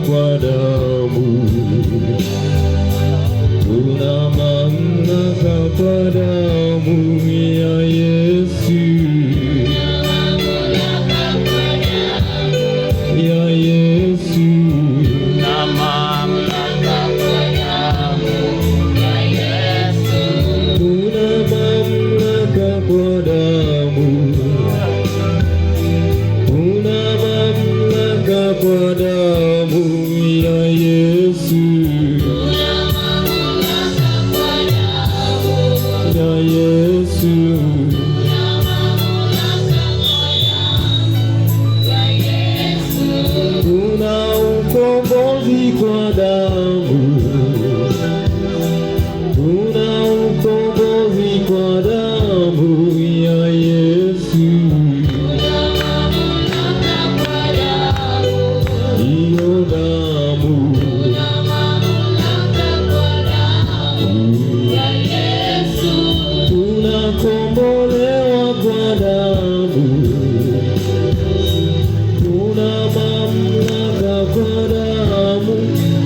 kwa damu, tuna mamlaka kwa damu ya Yesu, ya Yesu, na mamlaka kwa damu ya Yesu, tuna mamlaka kwa damu, tuna mamlaka kwa damu ya Yesu, ya Yesu, tuna ukombozi kwa damu, tuna ukombozi kwa damu ya Yesu, hiyo damu tunakombolewa kwa damu, tuna mamlaka kwa damu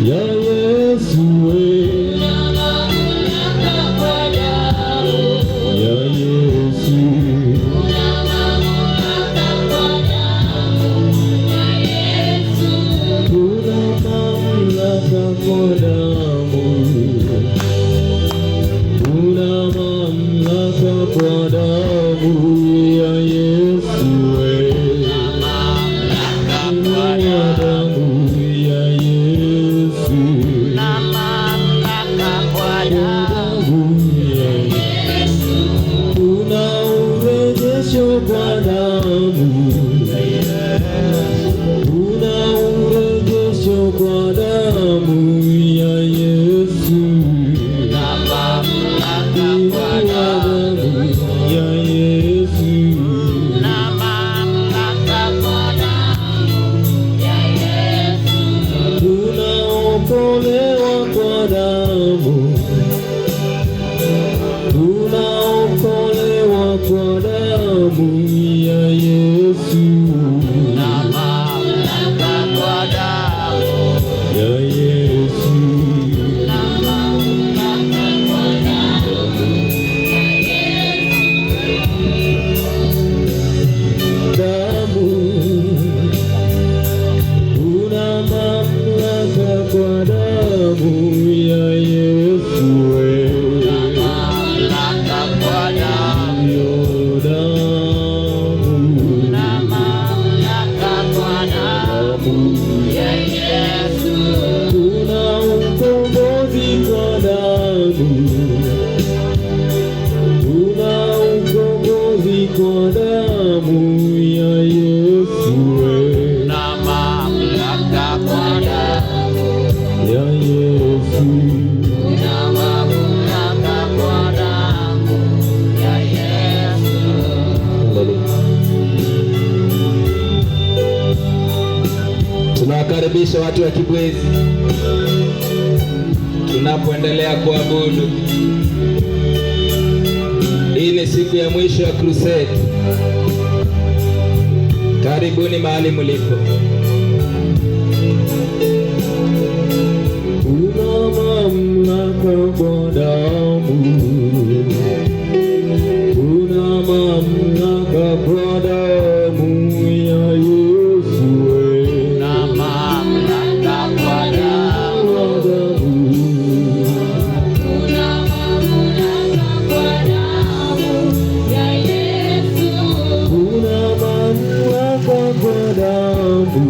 ya Yesu, ya Yesu, tuna mamlaka kwa damu, tuna mamlaka kwa damu ya Yesu, damu ya Yesu, na mamlaka kwa damu ya Yesu, tuna urejesho kwa damu, tuna urejesho kwa damu ya Yesu, na mamlaka kwa damu ya Yesu, na mamlaka kwa damu ya Yesu, tunaokolewa kwa damu, tunaokolewa kwa damu ya Yesu, na mamlaka kwa damu ya Yesu, na mamlaka kwa damu ya damu, tuna mamlaka kwa damu ya Yesu, mamlaka kwa damu hiyo damu, na mamlaka kwa damu ya Yesu, tuna ukombozi kwa damu, tuna ukombozi kwa damu ya Yesu, na mamlaka kwa damu ya Yesu, na mamlaka kwa damu ya Yesu. Tunawakaribisha watu wa Kibwezi tunapoendelea kuabudu. Hii ni siku ya mwisho ya crusade. Karibuni mahali mlipo. tuna mamlaka kwa damu, tuna mamlaka kwa damu ya Yesu, Na mamlaka kwa damu kwa damu, tuna mamlaka kwa damu ya Yesu, tuna mamlaka kwa damu,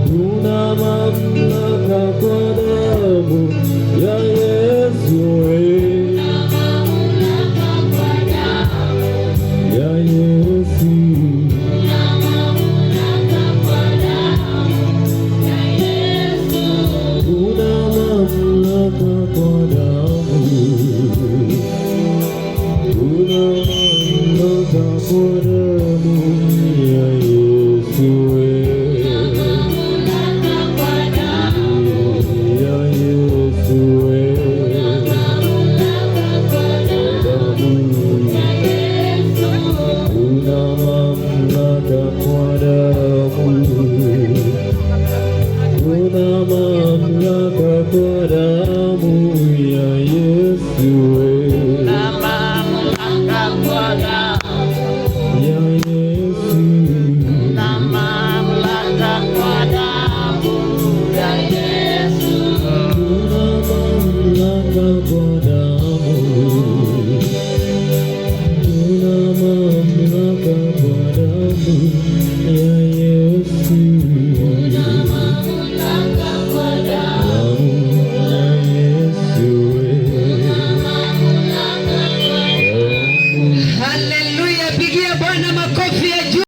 tuna mamlaka kwa damu ya Yesu, ya Yesu, tuna mamlaka kwa damu, tuna mamlaka kwa damu ya Yesu. mamlaka kwa